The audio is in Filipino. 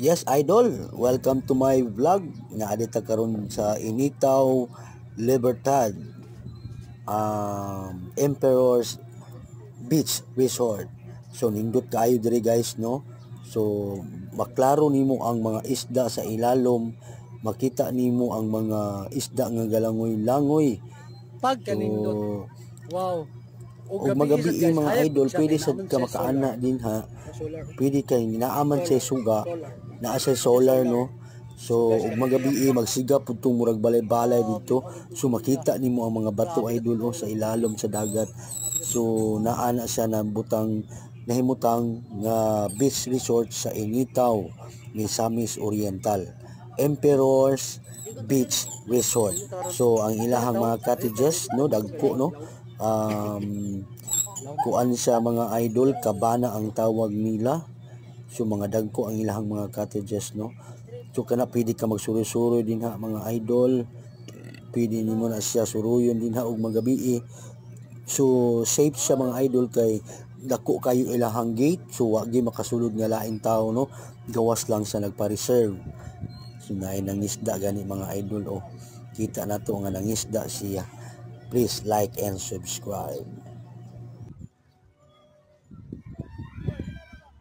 Yes, idol. Welcome to my vlog. Naadita karon sa Initaw, Libertad, Emperor's Beach Resort. So nindot kaayo diri guys, no? So maklaro nimo ang mga isda sa ilalom, makita nimo ang mga isda nga galangoy-langoy. Pag So kanindot. Wow. og magabi mga idol, pwede sad ka makaana din ha. Pwede kay naaman sa suga, naa sa solar, no? So ug magabi magsiga pud tong murag balay-balay dito. So makita nimo ang mga bato idol sa ilalom sa dagat. So naa na siya na butang nahimutang nga beach resort sa Initaw, Misamis Oriental, Emperor's Beach Resort. So ang ilahang mga cottages, no, dagko, no, kuan siya mga idol, kabana ang tawag nila. So mga dagko ang ilahang mga cottages, no. So kana pwede ka magsuroy-suroy din ha mga idol, pwede nimo na siya suruyon din ha og magabi. So safe siya mga idol kay dako kayo ilahang gate, so wa gyud makasulod nga laing tao, no, gawas lang sa nagpa-reserve. So naay nangisda gani mga idol, kita na to nga nangisda siya. Please like and subscribe.